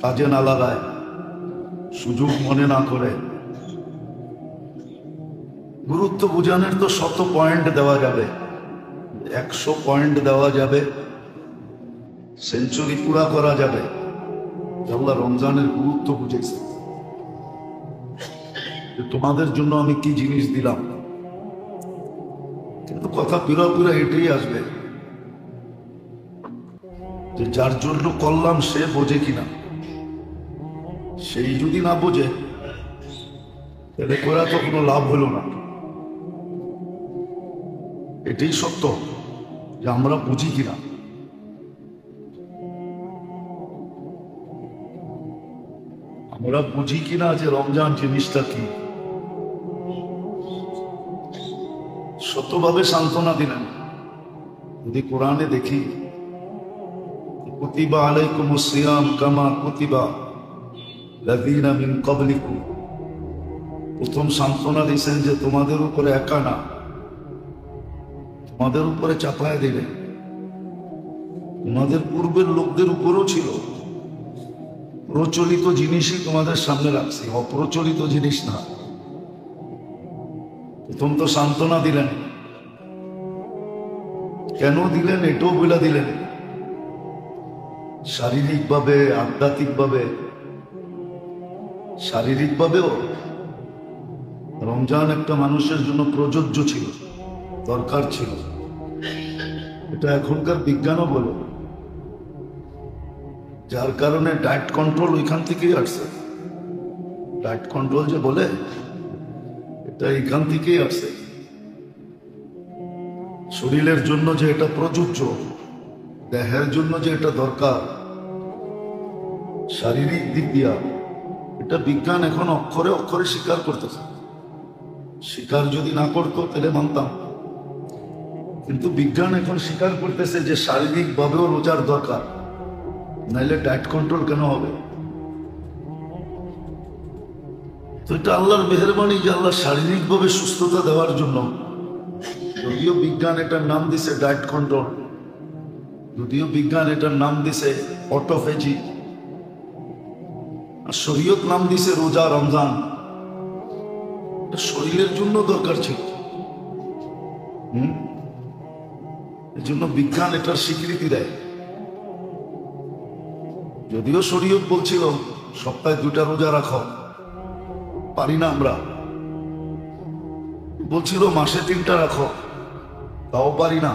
কাজে না লাগায়, সুযোগ মনে না করে। গুরুত্ব বোঝানোর তো 100 পয়েন্ট দেওয়া যাবে, 100 পয়েন্ট দেওয়া যাবে, সেঞ্চুরি পুরা করা যাবে। আল্লাহ রমজানের গুরুত্ব বুঝেছে যে তোমাদের জন্য আমি কি জিনিস দিলাম। কিন্তু কথা পুরা পুরা এটাই আসবে যে যার জন্য করলাম সে বোঝে কিনা। সেই যদি না বোঝে তাহলে করা তো কোনো লাভ হলো না। এটাই সত্য যে আমরা বুঝি কিনা। আমরা বুঝি কিনা যে রমজান জিনিসটা কি। শতভাবে সান্ত্বনা দিলেন। যদি কোরআনে দেখি কুতিবা আলাইকুমুস সিয়াম কামা কুতিবা লাযীনা মিন ক্বাবলিকুম, প্রথম সান্ত্বনা দিয়েছেন যে তোমাদের উপরে একা না, তোমাদের উপরে চাপায় দিলেন। তোমাদের পূর্বের লোকদের উপরও ছিল। প্রচলিত জিনিসই তোমাদের সামনে রাখছি, অপ্রচলিত জিনিস না। প্রথম তো সান্ত্বনা দিলেন। কেন দিলেন এটাও বলে দিলেন। শারীরিকভাবে, আধ্যাত্মিকভাবে, শারীরিকভাবেও রমজান একটা মানুষের জন্য প্রযোজ্য ছিল, দরকার ছিল। এটা এখনকার বিজ্ঞানও বলে, যার কারণে ডায়েট কন্ট্রোল ওইখান থেকেই আসছে। ডায়েট কন্ট্রোল যে বলে এটা এইখান থেকেই আসছে। শরীরের জন্য যে এটা প্রযোজ্য, দেহের জন্য যে এটা দরকার, শারীরিক দিক দিয়া, এটা বিজ্ঞান এখন অক্ষরে অক্ষরে স্বীকার করতেছে। স্বীকার যদি না করতো তাহলে মানতাম, কিন্তু বিজ্ঞান এখন স্বীকার করতেছে যে শারীরিক ভাবেও রোজার দরকার, নাইলে ডায়েট কন্ট্রোল কেন হবে। তো এটা আল্লাহর মেহেরবানি যে আল্লাহ শারীরিক ভাবে সুস্থতা দেওয়ার জন্য, যদিও বিজ্ঞান এটার নাম দিছে ডায়েট কন্ট্রোল, যদিও বিজ্ঞান এটার নাম দিছে অটোফেজি, আর শরীয়ত নাম দিছে রোজা, রমজান, শরীরের জন্য দরকার ছিল। এই জন্য বিজ্ঞান এটার স্বীকৃতি দেয়। যদিও শরীয়ত বলছিল সপ্তাহে 2টা রোজা রাখো, পারি না আমরা। বলছিল মাসে 3টা রাখো, তাও পারি না।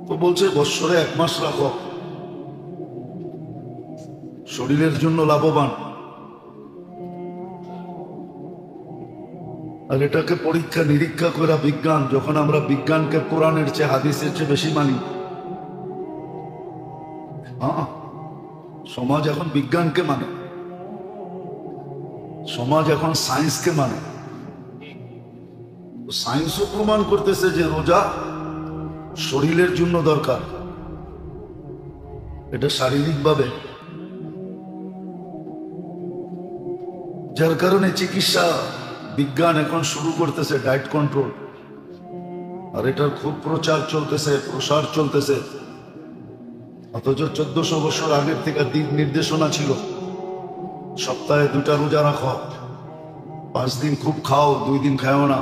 তো বলছে বৎসরে 1 মাস রাখো, শরীরের জন্য লাভবান। আর এটাকে পরীক্ষা নিরীক্ষা করা বিজ্ঞান, যখন আমরা বিজ্ঞানকে কোরআনের চেয়ে হাদিসের চেয়ে বেশি মানি। সমাজ এখন বিজ্ঞানকে মানে, সমাজ এখন সায়েন্সকে মানে। সায়েন্সও প্রমাণ করতেছে যে রোজা শরীরের জন্য দরকার, এটা শারীরিকভাবে। যার কারণে চিকিৎসা বিজ্ঞান এখন শুরু করতেছে ডায়েট কন্ট্রোল, আর এটার খুব প্রচার চলতেছে, প্রসার চলতেছে। অথচ 1400 বছর আগের থেকে দিক নির্দেশনা ছিল সপ্তাহে 2টা রোজা রাখো, 5 দিন খুব খাও, 2 দিন খাও না,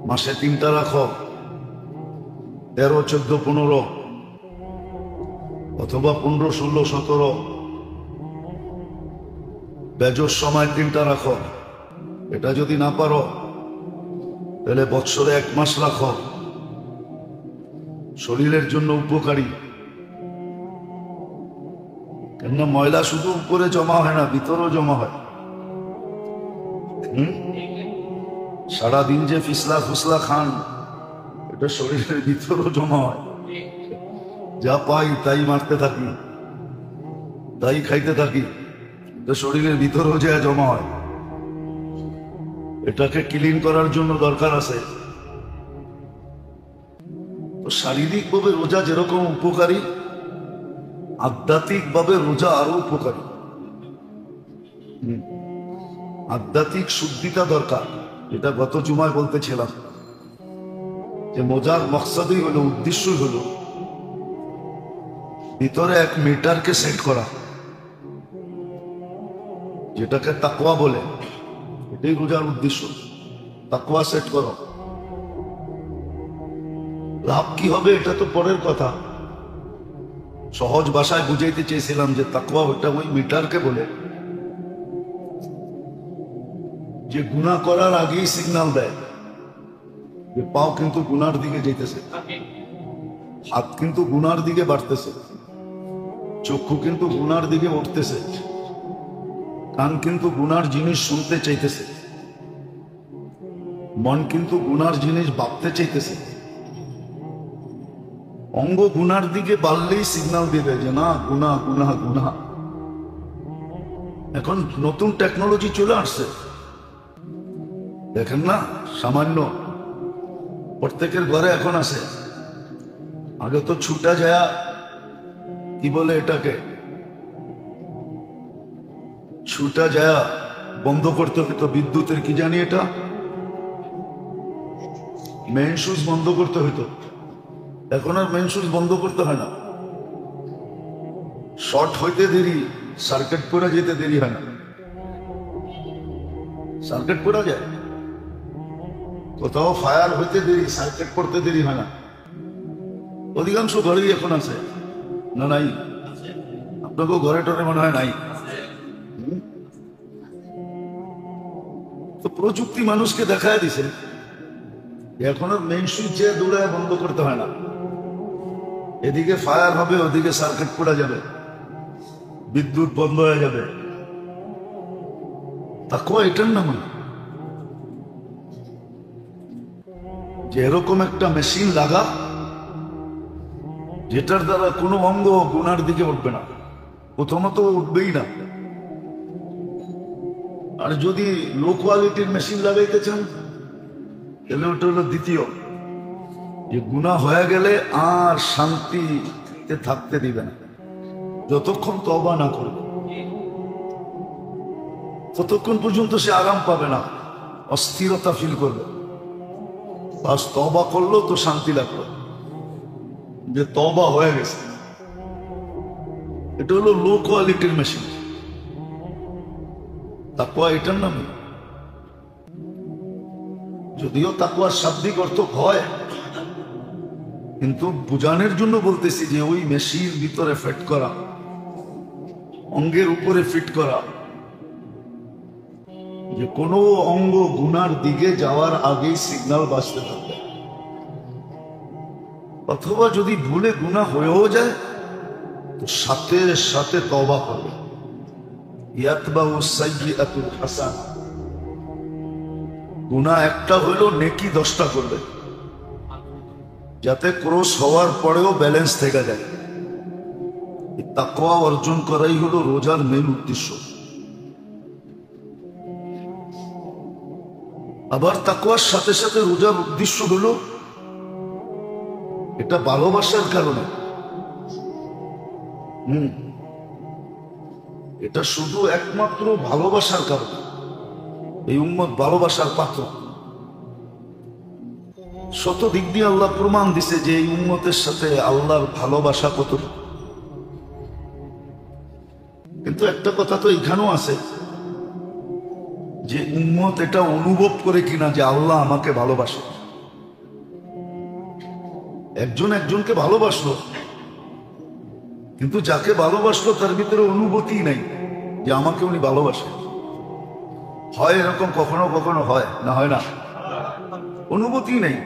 মাসে 3টা রাখো, 13, 14, 15, অথবা 15, 16, 17, বেজোর সময় 3টা রাখো। এটা যদি না পারো তাহলে বৎসরে 1 মাস রাখো, শরীরের জন্য উপকারী। কেননা ময়লা শুধু উপরে জমা হয় না, ভিতরেও জমা হয়। সারাদিন যে ফিসলা ফুসলা খান, এটা শরীরের ভিতরেও জমা হয়। যা পাই তাই মারতে থাকি, তাই খাইতে থাকি, এটা শরীরের ভিতরেও যা জমা হয়। এটাকে ক্লিন করার জন্য দরকার আছে। তো শারীরিক ভাবে রোজা যেরকম উপকারী, আধ্যাত্মিক ভাবে রোজা আরো উপকারী। আধ্যাত্মিক শুদ্ধিতা দরকার, এটা গত জুমায় বলতেছিলাম যে মজার মকসদই হলো, উদ্দেশ্যই হলো ভিতরে এক মিটারকে সেট করা, যেটাকে তাকওয়া বলে, এটাই বোঝার উদ্দেশ্য। তাকওয়া সেট করো। লাভ কি হবে এটা তো পরের কথা, সহজ ভাষায় বুঝাইতে চেয়েছিলাম যে তাকওয়া ওটা ওই মিটারকে বলে যে গুনাহ করার আগেই সিগন্যাল দেয় যে পাও কিন্তু গুনার দিকে যেতেছে, হাত কিন্তু গুনার দিকে বাড়তেছে, চক্ষু কিন্তু গুনার দিকে উঠতেছে, কান কিন্তু গুনার জিনিস শুনতে চাইতেছে, মন কিন্তু গুনার জিনিস ভাবতে চাইতেছে। অঙ্গ গুনার দিকে বাড়লেই সিগন্যাল দিবে যে না গুনাহ গুনাহ গুনাহ। এখন নতুন টেকনোলজি চলে আসছে, দেখেন না, সামান্য প্রত্যেকের ঘরে এখন আছে। আগে তো ছুটা যায়, কি বলে এটাকে, ছুটা যায় বন্ধ করতে হতো বিদ্যুতের, কি জানি এটা, মেইন সুইচ বন্ধ করতে হতো। এখন আর মেইন সুইচ বন্ধ করতে হয় না, শর্ট হইতে দেরি, সার্কিট পড়ে যেতে দেরি হয় না, সার্কিট পড়া যায়। কোথাও ফায়ার হইতে দেরি, সার্কিট পড়তে দেরি হয় না। অধিকাংশ ঘরেই এখন আছে না? নাই? আপনাকেও ঘরে টরে মনে হয় নাই? তো প্রযুক্তি মানুষকে দেখায় দিছে এখন আর মেইন সুইচে দৌড়ায় বন্ধ করতে হয় না। এদিকে ফায়ার হবে, ওদিকে সার্কিট পড়া যাবে, বিদ্যুৎ বন্ধ হয়ে যাবে। তাকওয়া এটার নাম যে এরকম একটা মেশিন লাগা যেটার দ্বারা কোনো অঙ্গ গুনার দিকে উঠবে না, প্রথমত উঠবেই না। আর যদি লো কোয়ালিটির মেশিন লাগাইতে চান তাহলে ওটা হলো দ্বিতীয়, যে গুনাহ হয়ে গেলে আর শান্তিতে থাকতে দিবে না, যতক্ষণ তওবা না করবে ততক্ষণ পর্যন্ত সে আরাম পাবে না, অস্থিরতা ফিল করবে। বাস তওবা করলো তো শান্তি লাগলো যে তওবা হয়ে গেছে। এটা হলো লো কোয়ালিটির মেশিন। তাকওয়া এটার নাম। যদিও তাকওয়ার শাব্দিক অর্থ ভয়, কিন্তু বুঝানোর জন্য বলতেছি যে ওই মেশিন ভিতরে ফিট করা, অঙ্গের উপরে ফিট করা, যে কোনো অঙ্গ গুনার দিকে যাওয়ার আগেই সিগন্যাল বাজতে থাকবে। অথবা যদি ভুলে গুনাহ হয়েও যায় তো সাথে সাথে তওবা করবে। ইয়াতবাউ সাইয়্যাতুল হাসানা, গুনাহ একটা হইলো নেকি 10টা করবে, যাতে ক্রস হওয়ার পরেও ব্যালেন্স থেকে যায়। তাকওয়া অর্জন করাই হলো রোজার মেন উদ্দেশ্য। আবার তাকওয়ার সাথে সাথে রোজার উদ্দেশ্য হলো এটা ভালোবাসার কারণে। এটা শুধু একমাত্র ভালোবাসার কারণে। এই উম্মত ভালোবাসার পাত্র। শত দিক দিয়ে আল্লাহ প্রমাণ দিছে যে এই উম্মতের সাথে আল্লাহর ভালোবাসা কত। কিন্তু একটা কথা তো এখানেও আছে যে উম্মত এটা অনুভব করে কিনা যে আল্লাহ আমাকে ভালোবাসে। একজন একজনকে ভালোবাসলো, কিন্তু যাকে ভালোবাসলো তার ভিতরে অনুভূতি নাই যে আমাকে উনি ভালোবাসে। হয় এরকম কখনো কখনো হয় না, হয় না? অনুভূতি নেই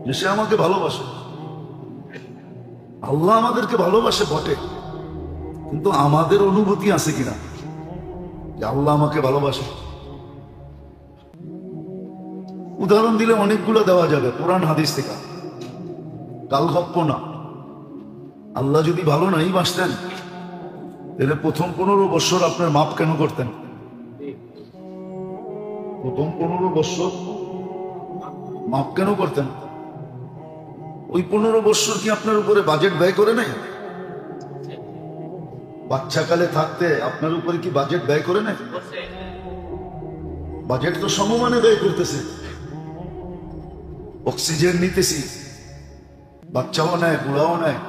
যে সে আমাকে ভালোবাসে। আল্লাহ আমাদেরকে ভালোবাসে বটে, কিন্তু আমাদের অনুভূতি আছে কিনা যে আল্লাহ আমাকে ভালোবাসে? উদাহরণ দিলে অনেকগুলো দেওয়া যাবে কোরআন হাদিস থেকে, কালগপ্প না। আল্লাহ যদি ভালো নাই বাসতেন তাহলে প্রথম 15 বছর আপনার মাপ কেন করতেন? প্রথম 15 বছর মাপ কেন করতেন? ওই 15 বছর কি আপনার উপরে বাজেট ব্যয় করে নাই? বাচ্চাকালে থাকতে আপনার উপরে কি বাজেট ব্যয় করে নাই? বাজেট তো সমমানে ব্যয় করতেছে। অক্সিজেন নিতেছি, বাচ্চাও নেয়, বুড়াও নেয়,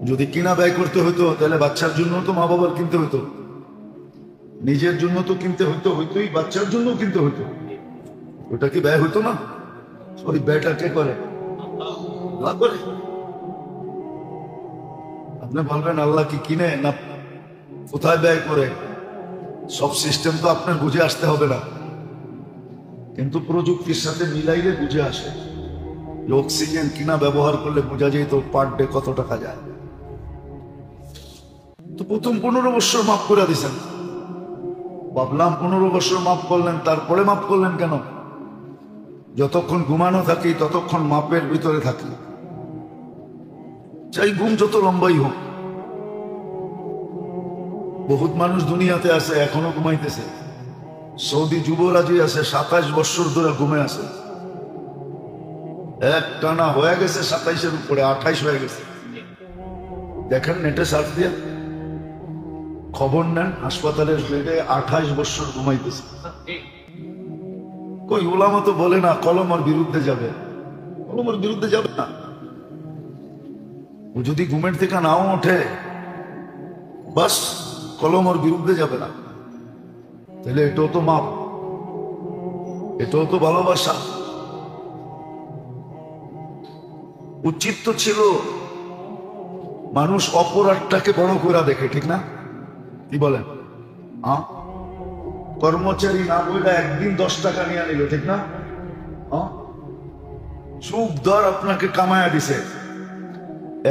যদি কিনা ব্যয় করতে হতো তাহলে বাচ্চার জন্য তো মা বাবার কিনতে হতো, নিজের জন্য তো কিনতে হইতোই, বাচ্চার জন্য কিনতে হতো। ওটা কি ব্যয় হতো না? ওই ব্যয়টা কে করে? আল্লাহ করে। আপনি বলবেন আল্লাহ কি কিনে না কোথায় ব্যয় করে? সব সিস্টেম তো আপনার বুঝে আসতে হবে না, কিন্তু প্রযুক্তির সাথে মিলাইলে বুঝে আসে। অক্সিজেন কিনা ব্যবহার করলে বোঝা যেত পার ডে কত টাকা যায়। তো প্রথম 15 বছর মাফ করে দিছেন। ভাবলাম 15 বছর মাফ করলেন, তারপরে মাফ করলেন কেন? যতক্ষণ ঘুমানো থাকি ততক্ষণ মাপের ভিতরে থাকি, চাই ঘুম যত লম্বাই হোক। বহুত মানুষ দুনিয়াতে আছে এখনো ঘুমাইতেছে। সৌদি যুবরাজি আছে 27 বছর ধরে ঘুমে আছে, এক টানা হয়ে গেছে 27-এর উপরে, 28 হয়ে গেছে। দেখেন নেটে সার্চ দিয়ে খবর নেন, হাসপাতালের বেডে 28 বছর ঘুমাইতেছে। কই ওলামা তো বলে না কলমের বিরুদ্ধে যাবে, কলমের বিরুদ্ধে যাবে না। ও যদি ঘুমের থেকে নাও ওঠে বাস কলমের বিরুদ্ধে যাবে না, তাহলে এটাও তো মাপ, এটাও তো ভালোবাসা। উচিত তো ছিল মানুষ অপরাধটাকে বড় করে দেখে, ঠিক না? কি বলেন? কর্মচারী না বইলে একদিন 10 টাকা নিয়ে নিল, ঠিক না? সুখদর আপনাকে কামায়া দিছে,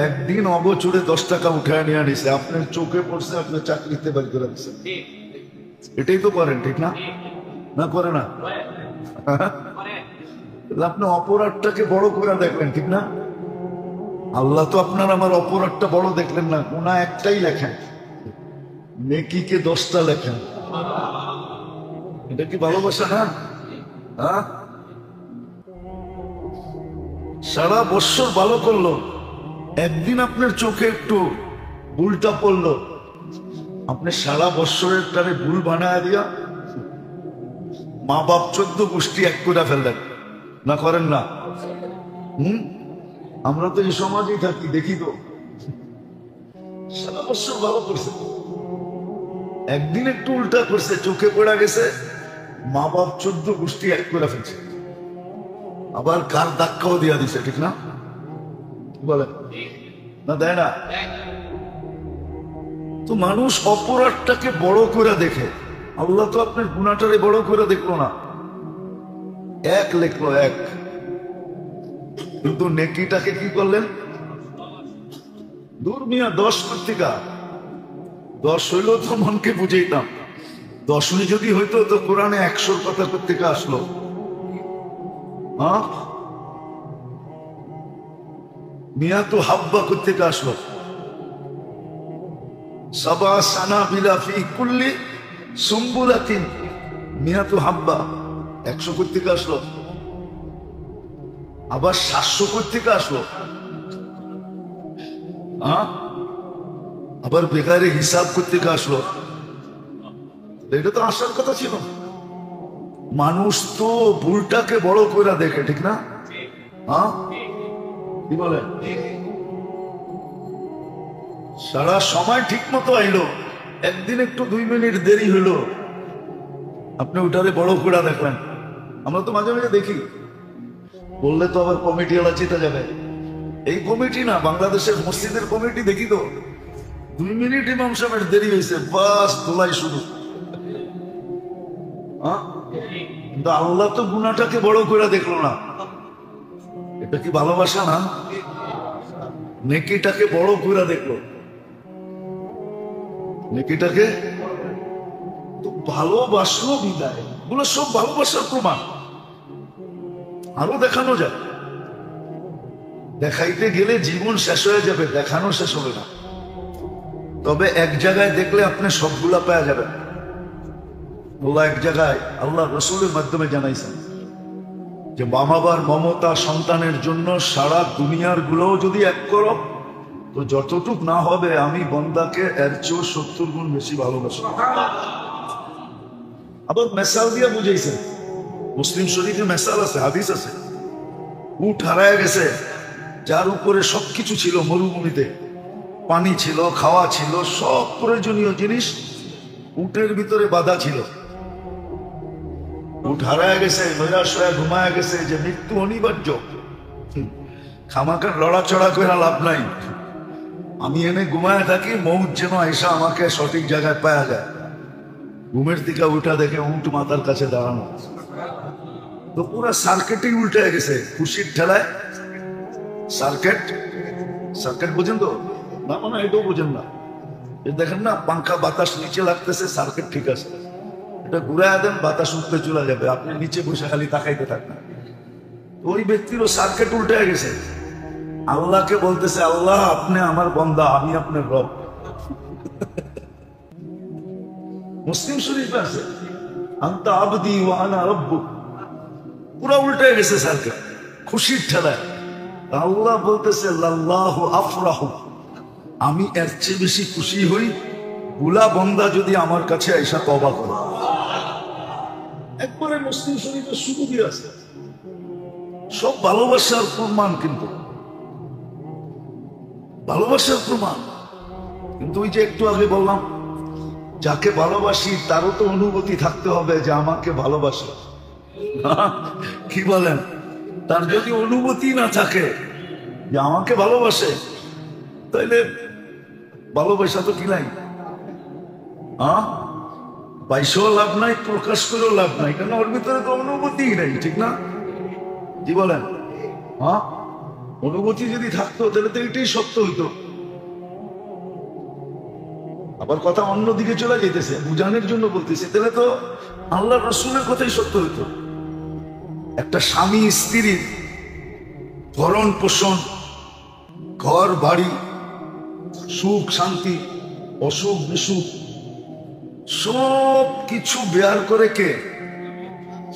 একদিন অবচরে 10 টাকা উঠায় নিয়ে নিছে, আপনার চোখে পড়ছে, আপনার চাকরিতে বের করে দিছে। এটাই তো করেন, ঠিক না? না করে না? আপনি অপরাধটাকে বড় করে দেখলেন, ঠিক না? আল্লাহ তো আপনার আমার অপরাধটা বড় দেখলেন না, গুনাহ একটাই লেখেন, নেকিকে 10টা লেখেন। এটা কি ভালোবাসা না? সারা বছর ভালো করলো, একদিন আপনার চোখে একটু ভুলটা পড়লো, আপনি সারা বছরের টানে ভুল বানায় দিয়া মা বাপ 14 গোষ্ঠী এক করে ফেললেন, না করেন না? আমরা তো এই সমাজেই থাকি, দেখি তো সারা বছর ভালো করছে, একদিন একটু উল্টা করছে, চোখে পড়া গেছে, মা বাপ 14 গোষ্ঠী এক করে ফেলছে, আবার কার ধাক্কাও দিয়া দিছে, ঠিক না? বলে না, দেয় না? তো মানুষ অপরাধটাকে বড় করে দেখে, আল্লাহ তো আপনার গুনাহটারে বড় করে দেখলো না, এক লেখলো এক, কিন্তু নেকিটাকে কি করলেন? দূর মিয়া 10 কর্তিকা, 10 হইল তো মনকে বুঝাইতাম, 10 যদি হইতো তো কোরআনে 100 কথা কর্তিকা আসলো। মিয়া তো হাব্বা কর্তিকা আসলো, সাবা সানা বিলা ফি কুল্লি সুম্বুলাতিন, মিয়া তো হাব্বা 100 কর্তিকা আসলো, আবার 700 কর্তিকা আসলো, আবার বেকারে হিসাব করতে আসলো। এটা তো আসার কথা ছিল। মানুষ তো ভুলটাকে বড় করে দেখে, ঠিক না? কি বলে? সারা সময় ঠিক মতো আইলো, একদিন একটু 2 মিনিট দেরি হইলো, আপনি ওটারে বড় করে দেখলেন। আমরা তো মাঝে মাঝে দেখি, বললে তো আবার কমিটি ওলা চেতে যাবে, এই কমিটি না, বাংলাদেশের মসজিদের কমিটি দেখি তো 2 মিনিট ইমাম সাহেবের দেরি হয়েছে, বাস তোলাই শুরু। কিন্তু আল্লাহ তো গুনাহটাকে বড় করে দেখলো না, এটা কি ভালোবাসা না? নেকিটাকে বড় করে দেখলো, নেকিটাকে তো ভালোবাসলো বিদায়, গুলো সব ভালোবাসার প্রমাণ। আরো দেখানো যায়, দেখাইতে গেলে জীবন শেষ হয়ে যাবে, দেখানো শেষ হবে না। তবে এক জায়গায় দেখলে আপনি সবগুলা পাওয়া যাবে। আল্লাহ এক জায়গায় আল্লাহ রসুলের মাধ্যমে জানাইছেন যে বাবা-মার মমতা সন্তানের জন্য সারা দুনিয়ার গুলোও যদি এক করো তো যতটুক না হবে আমি বন্দাকে এর চেয়েও 70 গুণ বেশি ভালোবাসি। আবার মেসাল দিয়া বুঝাইছেন, মুসলিম শরীফে মেসাল আছে, হাদিস আছে। উট হারায় গেছে, যার উপরে সবকিছু ছিল মরুভূমিতে, পানি ছিল, খাওয়া ছিল, সব প্রয়োজনীয় জিনিস উটের ভিতরে বাঁধা ছিল। উট হারায় গেছে, নৈরাশ হয়ে ঘুমায় গেছে, যে মৃত্যু অনিবার্য, খামাকার লড়াচড়া করে লাভ নাই, আমি এনে ঘুমায় থাকি, মৌত যেন এসে আমাকে সঠিক জায়গায় পাওয়া যায়। ঘুমের দিকে উঠা দেখে উট মাথার কাছে দাঁড়ানো, তো পুরো সার্কিটই উল্টে গেছে খুশির ঠেলায়। সার্কিট, সার্কিট বোঝেন তো? না মানে এটাও বোঝেন না। দেখেন না, পাঙ্খা বাতাস নিচে লাগতেছে, সার্কিট ঠিক আছে, এটা ঘুরায় দেন, বাতাস উঠতে চলে যাবে, আপনি নিচে বসে খালি তাকাইতে থাকবেন। ওই ব্যক্তিরও সার্কিট উল্টে গেছে, আল্লাহকে বলতেছে, আল্লাহ আপনি আমার বান্দা, আমি আপনার রব। মুসলিম শরীফে আছে, আনতা আবদি ওয়া আনা রব্বুক। পুরো উল্টে গেছে সার্কিট খুশির ঠেলায়। আল্লাহ বলতেছে, লাল্লাহু আফরাহু, আমি এর চেয়ে বেশি খুশি হই বুলা বন্দা যদি আমার কাছে আইসা তওবা করে। একবারে মুসলিম শরীফে শুরু দিয়ে আছে, সব ভালোবাসার প্রমাণ, কিন্তু ভালোবাসার প্রমাণ। কিন্তু ওই যে একটু আগে বললাম, যাকে ভালোবাসি তারও তো অনুভূতি থাকতে হবে যে আমাকে ভালোবাসে। কি বলেন? তার যদি অনুভূতি না থাকে যে আমাকে ভালোবাসে, তাইলে ভালোবাসা তো কি নাই, পয়সাও লাভ নাই, প্রকাশ করেও লাভ নাই, কেন ওর ভিতরে তো অনুভূতি নাই, ঠিক না? কি বলেন? অনুভূতি যদি থাকতো তাহলে তো এটাই সত্য হইতো। আবার কথা অন্যদিকে চলে যেতেছে, বুঝানোর জন্য বলতেছে, তাহলে তো আল্লাহ রসুলের কথাই সত্য হইতো। একটা স্বামী স্ত্রীর ভরণ পোষণ, ঘর বাড়ি, সুখ শান্তি, অসুখ বিসুখ, সব কিছু বেয়ার করে কে?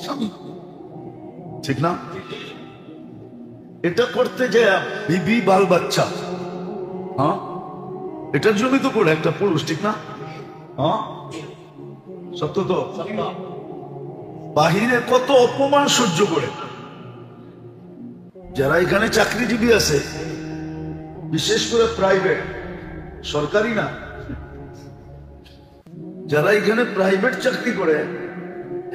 স্বামী, ঠিক না? এটা করতে যায় বিবি বাল বাচ্চা, এটার জন্যই তো করে একটা পুরুষ, ঠিক না? সত্য তো? বাহিরে কত অপমান সহ্য করে। যারা এখানে চাকরিজীবী আছে, বিশেষ করে প্রাইভেট, সরকারি না, যারা এখানে প্রাইভেট চাকরি করে,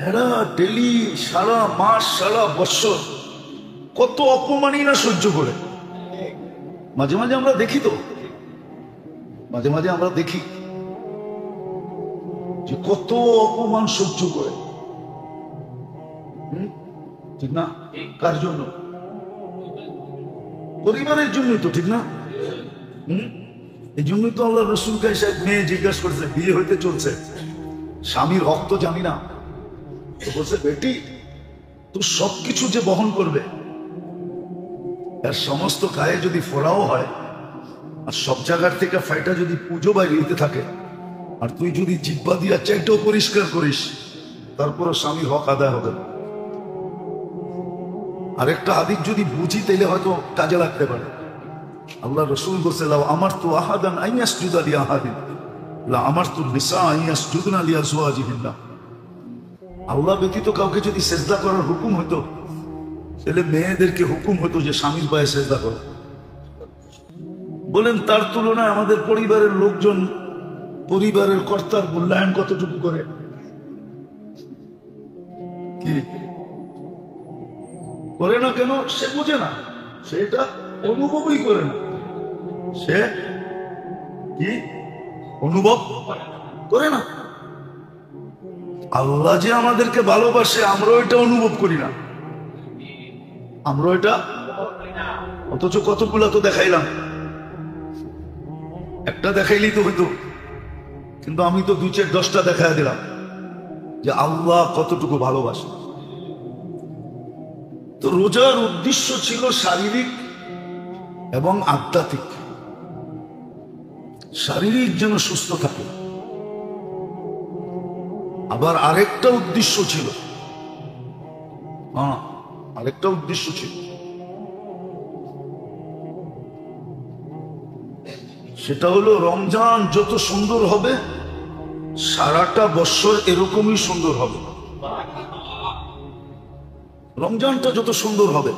এরা ডেলি সারা মাস সারা বছর কত অপমানই না সহ্য করে। মাঝে মাঝে আমরা দেখি তো, মাঝে মাঝে আমরা দেখি যে কত অপমান সহ্য করে, ঠিক না? কার জন্য? পরিবারের জন্যই তো, ঠিক না? এই জন্যই তো আল্লাহ রসুলকে মেয়ে জিজ্ঞাসা করছে, বিয়ে হইতে চলছে, স্বামীর হক তো জানি না, তো বলছে, বেটি তুই সবকিছু যে বহন করবে, আর সমস্ত গায়ে যদি ফোড়াও হয়, আর সব জায়গার থেকে ফাইটা যদি পুজো বাইরে হইতে থাকে, আর তুই যদি জিব্বা দিয়া চাইটাও পরিষ্কার করিস, তারপরে স্বামীর হক আদায় হবে। আরেকটা হাদিস যদি বুঝি তাইলে হয়তো কাজে লাগতে পারে। আল্লাহ রসুল বলছে, লাউ আমারতু আহাদান আন ইয়াসজুদা লিআহাদিন লা আমারতু নিসা আন ইয়াসজুদনা লিআজওয়াজিহিন্না। আল্লাহ ব্যতীত কাউকে যদি সেজদা করার হুকুম হতো, তাহলে মেয়েদেরকে হুকুম হতো যে স্বামীর পায়ে সেজদা করো। বলেন, তার তুলনায় আমাদের পরিবারের লোকজন, পরিবারের কর্তার মূল্যায়ন কতটুকু করে? কি করে না কেন? সে বোঝে না, সেটা অনুভবই করে না। সে কি অনুভব করে না? আল্লাহ যে আমাদেরকে ভালোবাসে, আমরা এটা অনুভব করি না, আমরা এটা, অথচ কতগুলা তো দেখাইলাম, একটা দেখাইলেই তো হইতো, কিন্তু আমি তো 2-4-10টা দেখাই দিলাম যে আল্লাহ কতটুকু ভালোবাসে। তো রোজার উদ্দেশ্য ছিল শারীরিক এবং আধ্যাত্মিক। শারীরিক যেন সুস্থ থাকে, আবার আরেকটা উদ্দেশ্য ছিল, আরেকটা উদ্দেশ্য ছিল, সেটা হলো রমজান যত সুন্দর হবে, সারাটা বছর এরকমই সুন্দর হবে। রমজানটা যত সুন্দর হবে,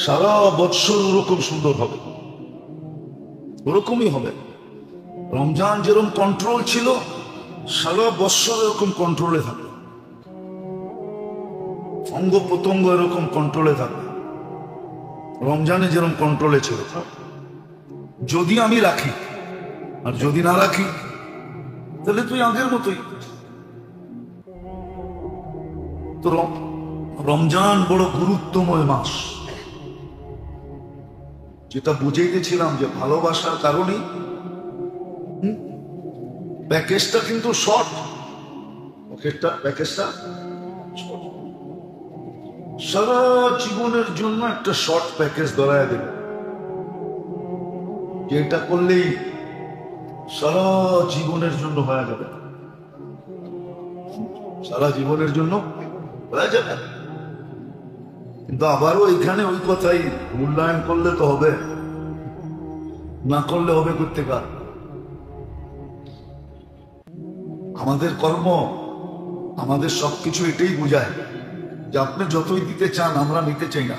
সারা বছর ওরকম সুন্দর হবে। ওরকমই হবে। রমজান যেরকম কন্ট্রোল ছিল, সারা বৎসর এরকম কন্ট্রোলে থাকবে, অঙ্গ প্রত্যঙ্গ এরকম কন্ট্রোলে থাকবে। রমজানে যেরকম কন্ট্রোলে ছিল, যদি আমি রাখি, আর যদি না রাখি তাহলে তুই আগের মতোই। তো রমজান বড় গুরুত্বময় মাস। যেটা বুঝাইতেছিলাম যে ভালোবাসার কারণেই প্যাকেজটা কিন্তু শর্ট, প্যাকেজটা সারা জীবনের জন্য একটা শর্ট প্যাকেজ ধরায় দেবে, যেটা করলেই সারা জীবনের জন্য হয়ে যাবে, সারা জীবনের জন্য হয়ে যাবে। কিন্তু আবারও এখানে ওই কথাই, মূল্যায়ন করলে তো হবে, না করলে হবে কোত্থেকার? আমাদের কর্ম, আমাদের সবকিছু এটাই বোঝায় যে আপনি যতই দিতে চান আমরা নিতে চাই না,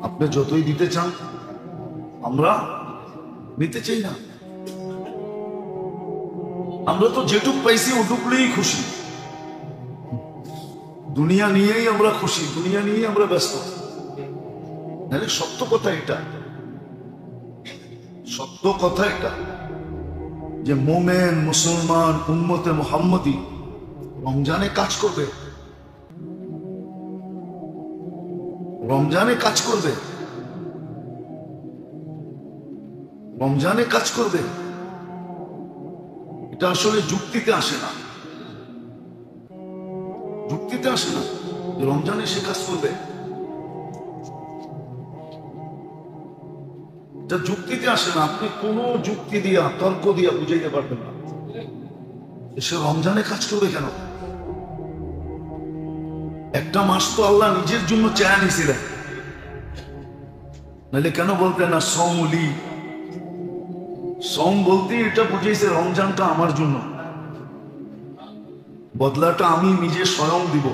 আপনি যতই দিতে চান আমরা নিতে চাই না। আমরা তো যেটুক পাইছি ওটুকুলেই খুশি, দুনিয়া নিয়েই আমরা খুশি, দুনিয়া নিয়েই আমরা ব্যস্ত। নাহলে সত্য কথা এটা, সত্য কথা এটা যে মোমেন মুসলমান উম্মতে মুহাম্মদী রমজানে কাজ করবে, রমজানে কাজ করবে, রমজানে কাজ করবে। এটা আসলে যুক্তিতে আসে না, যুক্তিতে আসে না যে রমজানে সে কাজ করবে, এটা যুক্তিতে আসে না। আপনি কোন যুক্তি দিয়া তর্ক দিয়া বুঝাইতে পারবেন না সে রমজানে কাজ করবে কেন। একটা মাস তো আল্লাহ নিজের জন্য চায়া নিয়েছিলেন, নাহলে কেন বলতেন না সৌমলি? সৌম বলতে এটা বুঝেছে রমজানটা আমার জন্য, বদলাটা আমি নিজে স্বয়ং দিব,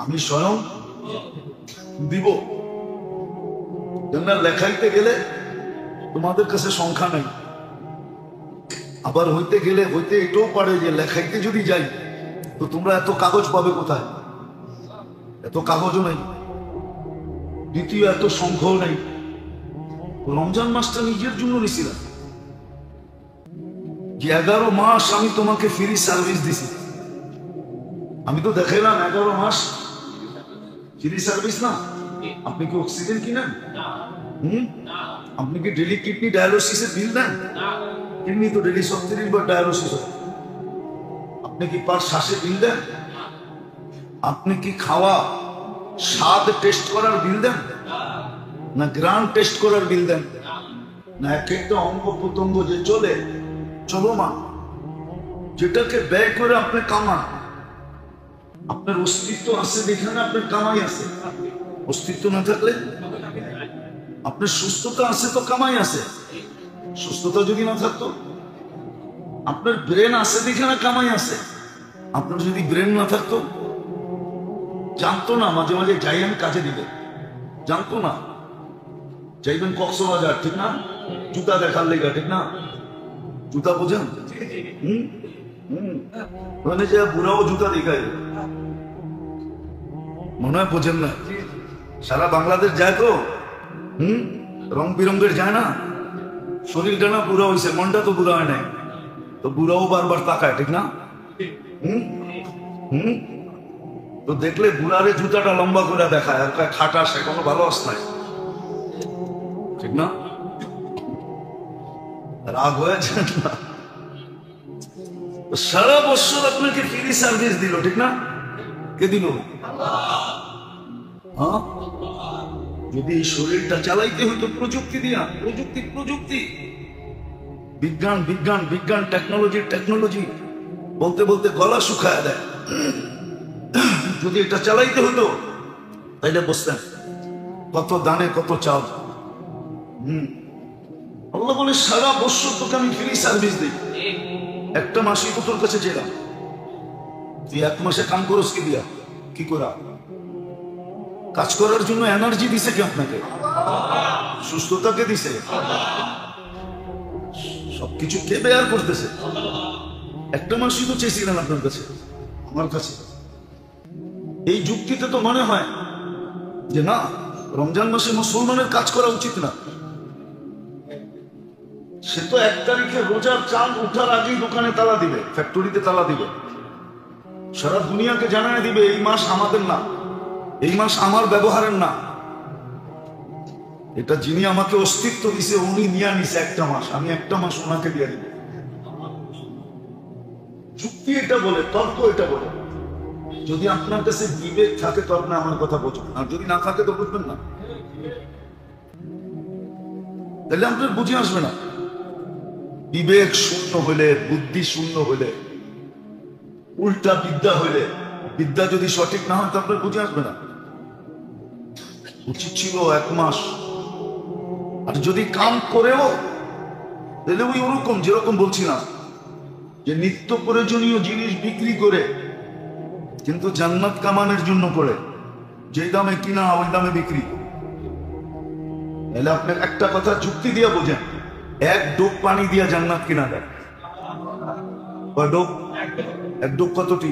আমি স্বয়ং দিব। লেখাইতে গেলে তোমাদের কাছে সংখ্যা নাই, আবার হইতে গেলে হইতে এটাও পারে যে লেখাইতে যদি যাই তো তোমরা এত কাগজ পাবে কোথায়? এত কাগজও নাই, দ্বিতীয় এত সংখ্যাও নাই। রমজান মাসটা নিজের জন্য নিছিলাম যে 11 মাস আমি তোমাকে ফ্রি সার্ভিস দিছি। আমি তো দেখাইলাম 11 মাস ফ্রি সার্ভিস না। আপনি কি অক্সিজেন কিনেন? আপনি কি ডেলি কিডনি ডায়ালিসিসের বিল দেন? কিডনি তো ডেলি 37 বার ডায়ালিসিস হয়। আপনি কি পার শ্বাসে বিল দেন? আপনি কি খাওয়া স্বাদ টেস্ট করার বিল দেন, না গ্রান টেস্ট করার বিল দেন? না এক একটা অঙ্গ প্রত্যঙ্গ যে চলে চলমান, যেটাকে ব্যয় করে আপনি কামান, আপনার অস্তিত্ব আছে যেখানে আপনার কামাই আছে। অস্তিত্ব না থাকলে আপনার সুস্থতা আছে তো কামাই আছে। সুস্থতা যদি না থাকতো, আপনার ব্রেন আছে যেখানে কামাই আছে। আপনার যদি ব্রেন না থাকতো, জানতো না মাঝে মাঝে যাইবেন কাজে দিবে, জানতো না যাইবেন কক্সবাজার, ঠিক না? জুতা দেখার লেগা, ঠিক না? জুতা বোঝেন? ওখানে যে বুড়াও জুতা দেখায়, মনে হয় বোঝেন না। সারা বাংলাদেশ যায় তো, রং বিরঙ্গের যায় না। শরীরটা না বুড়া হয়েছে, মনটা তো বুড়া হয় নাই, তো বুড়াও বারবার তাকায়, ঠিক না? তো দেখলে বুড়ারে জুতাটা লম্বা করে দেখায় আর খাটা, সে কোনো ভালো আস নাই, ঠিক না? রাগ হয়েছে না? সারা বছর আপনাকে ফ্রি সার্ভিস দিল, ঠিক না? কে দিল? হ্যাঁ, যদি এই শরীরটা চালাইতে হইতো প্রযুক্তি দিয়া, প্রযুক্তি প্রযুক্তি, বিজ্ঞান বিজ্ঞান বিজ্ঞান, টেকনোলজি টেকনোলজি বলতে বলতে গলা শুকায় দেয়। যদি এটা চালাইতে হতো তাইলে বসতেন কত দানে কত চাল। আল্লাহ বলে সারা বছর তোকে আমি ফ্রি সার্ভিস দিই, একটা মাসই তো তোর কাছে ছিলাম, তুই 1 মাসে কাম করস কি দিয়া? কি করা? কাজ করার জন্য এনার্জি দিছে কি আপনাকে? সুস্থতাকে দিছে? সবকিছু কে বেয়ার করতেছে? একটা মাসই তো চেয়েছিলেন আপনার কাছে, আমার কাছে। এই যুক্তিতে তো মনে হয় যে না, রমজান মাসে মুসলমানের কাজ করা উচিত না। সে তো 1 তারিখে রোজার চাঁদ উঠার আগেই দোকানে তালা দিবে, ফ্যাক্টরিতে তালা দিবে, সারা দুনিয়াকে জানায় দিবে এই মাস আমাদের না, এই মাস আমার ব্যবহারের না। এটা যিনি আমাকে অস্তিত্ব দিছে উনি নিয়ে নিছে একটা মাস, আমি একটা মাস ওনাকে দিয়ে দিব। যুক্তি এটা বলে, তর্ক এটা বলে। যদি আপনার কাছে বিবেক থাকে তো আপনি আমার কথা বোঝেন, আর যদি না থাকে তো বুঝবেন না, তাহলে আপনার বুঝে আসবে না। বিবেক শূন্য হইলে, বুদ্ধি শূন্য হইলে, উল্টা বিদ্যা হইলে, বিদ্যা যদি সঠিক না হয় তো আপনার বুঝে আসবে না। উচিত ছিল 1 মাস। আর যদি কাম করেও তাহলে ওই ওরকম যেরকম বলছিলাম যে নিত্য প্রয়োজনীয় জিনিস বিক্রি করে কিন্তু জান্নাত কামানোর জন্য করে, যে দামে কিনা ওই দামে বিক্রি। তাহলে আপনার একটা কথা যুক্তি দিয়ে বোঝেন, 1 ডোব পানি দিয়ে জান্নাত কিনা দেয়। এক ডোব কতটি?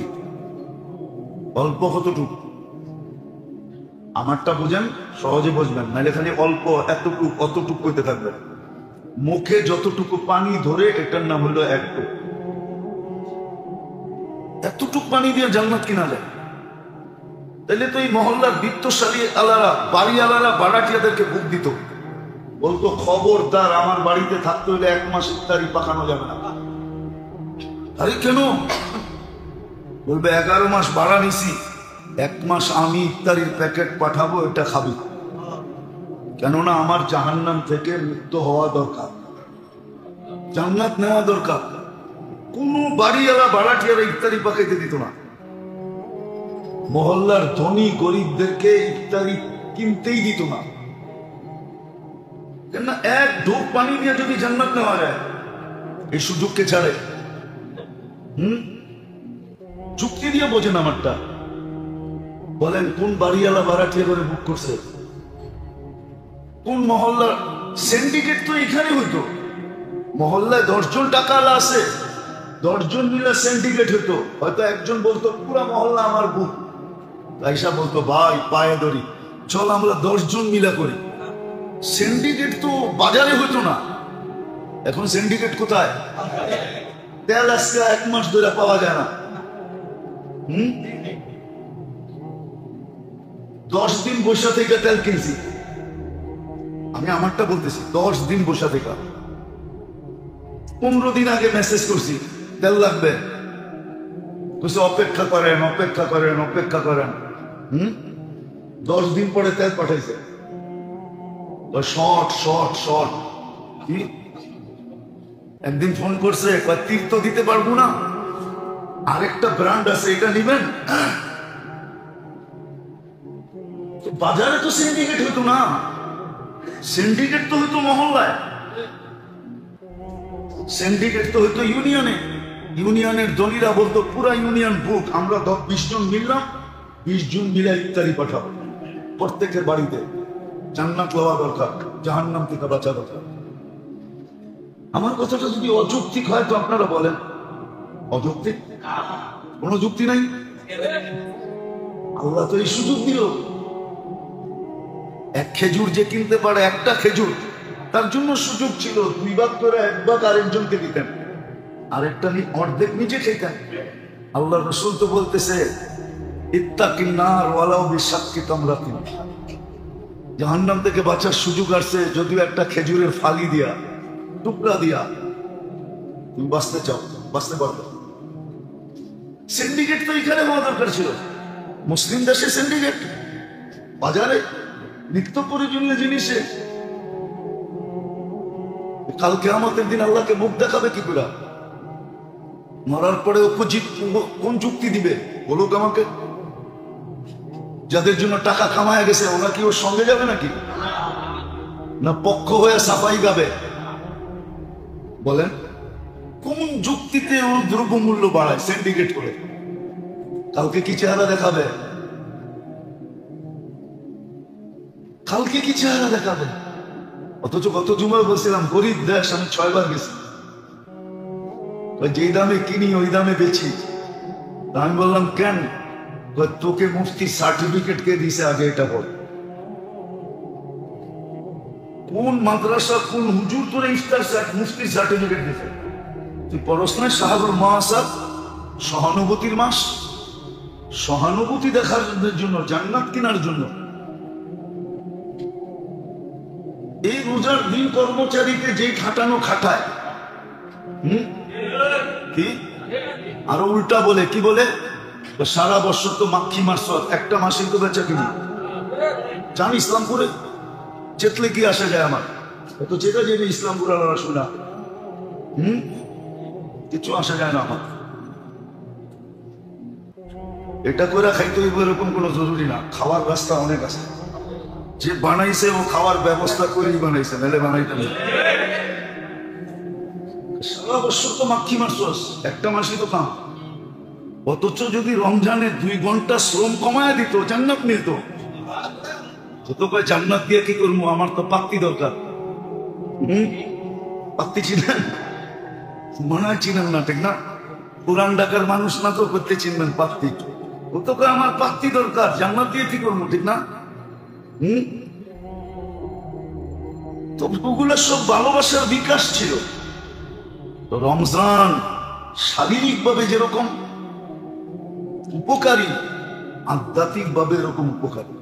অল্প কতটুকু? আমারটা বুঝেন, সহজে বুঝবেন, নাহলে খালি অল্প এতটুকু অতটুকু করতে থাকবেন। মুখে যতটুকু পানি ধরে এটার নাম হলো 1 ডোব। এতটুকু পানি দিয়ে জান্নাত কিনা যায়। তাহলে তো এই মহল্লার বিত্তশালী আলারা, বাড়ি আলারা বাড়াটিয়াদেরকে বুক দিত, বলতো খবরদার আমার বাড়িতে থাকতে হলে 1 মাস ইফতারি পাকানো যাবে না। আরে কেন? বলবে 11 মাস ভাড়া নিছি, 1 মাস আমি ইফতারির প্যাকেট পাঠাবো, এটা খাবি। কেননা আমার জাহান্নাম থেকে মুক্ত হওয়া দরকার, জান্নাত নেওয়া দরকার। কোন বাড়িওয়ালা বাড়াটিয়ারা ইফতারি পাকাইতে দিত না। মহল্লার ধনী গরিবদেরকে ইফতারি কিনতেই দিত না। কেননা 1 ঢোক পানি দিয়ে যদি জান্নাত নেওয়া যায়, এই সুযোগকে ছাড়ে। চুক্তি দিয়ে বোঝেন আমারটা। বলেন কোন বাড়িওয়ালা বাড়াটিয়া করে বুক করছে? কোন মহল্লার? সিন্ডিকেট তো এখানে হইতো। মহল্লায় 10 জন টাকাওয়ালা আছে, 10 জন মিলে সিন্ডিকেট হইতো। হয়তো একজন বলতো পুরা মহল্লা আমার বুক, আইসা বলতো ভাই পায়ে ধরি, চল আমরা 10 জন মিলা করি। সিন্ডিকেট তো বাজারে হইতো না। এখন সিন্ডিকেট কোথায়? তেল আজকে 1 মাস ধরে পাওয়া যায় না। 10 দিন বসা থেকে তেল কিনছি। আমি আমারটা বলতেছি, 10 দিন বসা থেকে। 15 দিন আগে মেসেজ করছি তেল লাগবে, অপেক্ষা করেন অপেক্ষা করেন অপেক্ষা করেন। 10 দিন পরে তেল পাঠাইছে। Short short short. কি একদিন ফোন করছে, তীর্থ দিতে পারবো না, আরেকটা ব্র্যান্ড আছে, এটা নিবেন। বাজারে তো সিন্ডিকেট হইতো না, সিন্ডিকেট তো হইতো মহল্লায়, সিন্ডিকেট তো হইতো ইউনিয়নে। ইউনিয়নের দলীরা বলতো পুরা ইউনিয়ন বুক, আমরা 20 জন মিললাম, 20 জন মিলে ইফতারি পাঠাবো প্রত্যেকের বাড়িতে। জান্নাত লওয়া দরকার, জাহান্নাম থেকে বাঁচা দরকার। আমার কথাটা যদি অযৌক্তিক হয় তো আপনারা বলেন অযৌক্তিক? কোনো যুক্তি নাই। আল্লাহ তো এই সুযোগ দিল। 1 খেজুর যে কিনতে পারে, একটা খেজুর, তার জন্য সুযোগ ছিল 2 ভাগ করে 1 ভাগ আরেকজনকে দিতেন, আরেকটা অর্ধেক নিজে খেতেন। আল্লাহ রাসূল তো বলতেছে ইত্তাকিন নার ওয়ালাউ বিশাক্কি তামরাতিন, জাহান্নাম থেকে বাঁচার সুযোগ আসছে যদিও একটা খেজুরের ফালি দিয়া, টুকরা দিয়া। তুমি বাঁচতে চাও, বাঁচতে পারবে। সিন্ডিকেট তো এখানে হওয়া দরকার ছিল। মুসলিম দেশে সিন্ডিকেট, বাজারে নিত্য প্রয়োজনীয় জিনিসে। কালকে আমাদের দিন আল্লাহকে মুখ দেখাবে কি করে? মরার পরে কোন যুক্তি দিবে বলুক আমাকে? যাদের জন্য টাকা কামায় গেছে ওরা কি ওর সঙ্গে যাবে নাকি? না পক্ষ হয়ে সাফাই গাবে? বলেন কোন যুক্তিতে ও দ্রব্যমূল্য বাড়ায় সিন্ডিকেট করে? কালকে কি চেহারা দেখাবে? কালকে কি চেহারা দেখাবে? অথচ গত জুমায় বলছিলাম গরিব দেশ, আমি 6 বার গেছি, যেই দামে কিনি ওই দামে বেচি। আমি বললাম কেন? তোকে মুফতি সার্টিফিকেট কে দিছে আগে এটা বল। কোন মাদ্রাসা কোন হুজুর তোর ইফতার মুফতির সার্টিফিকেট দিছে? তুই পড়স না সাহাবুল মুআসাব, সহানুভূতির মাস, সহানুভূতি দেখার জন্য, জান্নাত কেনার জন্য। এই রোজার দিন কর্মচারীকে যে খাটানো খাটায়, কি আরো উল্টা বলে, কি বলে? সারা বছর তো মাক্ষী মাস, একটা মাসে তো বেচা কিনি। জান ইসলামপুরে চেতলে কি আসা যায় আমার? এত চেতা যাবে ইসলামপুর শোনা, কিছু আসা যায় না আমার। এটা করে খাইতে হইব এরকম কোনো জরুরি না, খাওয়ার রাস্তা অনেক আছে। যে বানাইছে ও খাওয়ার ব্যবস্থা করেই বানাইছে, নাহলে বানাইতে না। সারা বছর তো মাক্ষী মারছস, একটা মাসে তো কাম। অথচ যদি রমজানে 2 ঘন্টা শ্রম কমায় দিত, জান্নাত মিলত। যত কয় জান্নাত দিয়ে কি করবো, আমার তো পাত্তি দরকার। পাত্তি চিনেন? মনে হয় চিনেন না, ঠিক না? পুরান ঢাকার মানুষ না তো করতে চিনবেন পাত্তি। ও তো কয় আমার পাত্তি দরকার, জান্নাত দিয়ে কি করবো, ঠিক না? তো ওগুলো সব ভালোবাসার বিকাশ ছিল। তো রমজান শারীরিক ভাবে যেরকম উপকারী, আধ্যাত্মিক ভাবে এরকম উপকারী।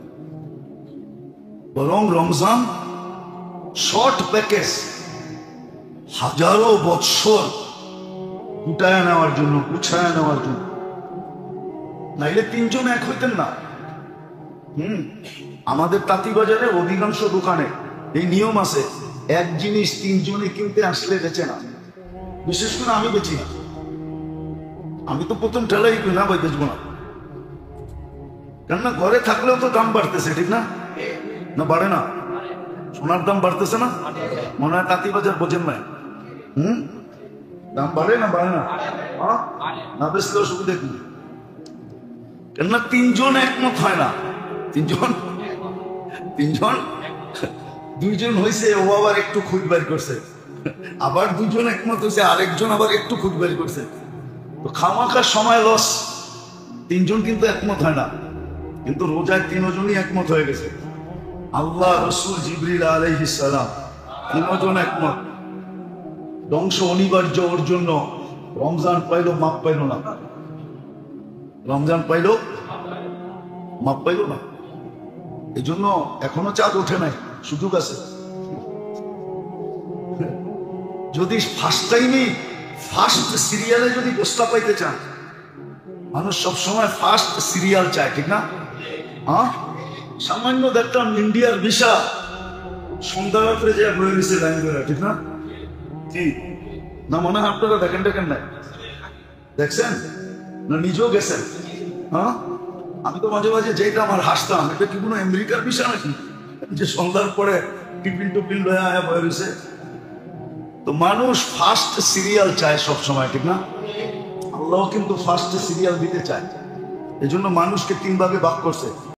বরং রমজান শর্ট প্যাকেজ, হাজারো বৎসর গুটায় নেওয়ার জন্য, গুছায় নেওয়ার জন্য। নাইলে 3 জন এক হইতেন না। আমাদের তাঁতিবাজারে অধিকাংশ দোকানে এই নিয়ম আছে, এক জিনিস 3 জনে কিনতে আসলে বেচে না। বিশেষ করে আমি বেচি না, আমি তো প্রথম ঠেলাই না ভাই, বেচবো না। কেননা ঘরে থাকলেও তো দাম বাড়তেছে, ঠিক না? না বাড়ে না? সোনার দাম বাড়তেছে না? মনে হয় তাঁতিবাজার বোঝেন না। দাম বাড়ে না বাড়ে না? না বেচলে অসুবিধা কি? কেননা 3 জন একমত হয় না। 3 জন 2 জন হয়েছে, ও আবার একটু খুঁজ বের করছে, আবার 2 জন একমত হয়েছে, আরেকজন আবার একটু খুঁজ বের করছে। তো খামাখার সময় লস। 3 জন কিন্তু একমত হয় না, কিন্তু রোজায় 3 জনই একমত হয়ে গেছে। আল্লাহ, রসুল, জিবরিল আলাইহিস সালাম 3 জন একমত। ধ্বংস অনিবার্য ওর জন্য। রমজান পাইলো, মাপ পাইলো না। রমজান পাইলো, মাপ পাইলো না। এই জন্য এখনো চাঁদ ওঠে নাই, সুযোগ আছে। যদি ফার্স্ট টাইমে ফার্স্ট সিরিয়ালে যদি গোস্তা পাইতে চান, মানুষ সবসময় ফার্স্ট সিরিয়াল চায়, ঠিক না? সামান্য দেখতাম ইন্ডিয়ার ভিসা সন্ধ্যা রাত্রে যে বয়ে গেছে লাইন ধরে, ঠিক না? কি না মনে হয় আপনারা দেখেন নাই? দেখছেন না? নিজেও গেছেন? আমি তো মাঝে মাঝে যেটা আমার হাসতাম, এটা কি কোনো আমেরিকার ভিসা নাকি যে সন্ধ্যার পরে টিফিন টুপিন লয়ে আয়া বয়ে গেছে? তো মানুষ ফার্স্ট সিরিয়াল চায় সব সময়, ঠিক না? আল্লাহ কিন্তু ফার্স্ট সিরিয়াল দিতে চায়। এই জন্য মানুষকে 3 ভাগে ভাগ করছে।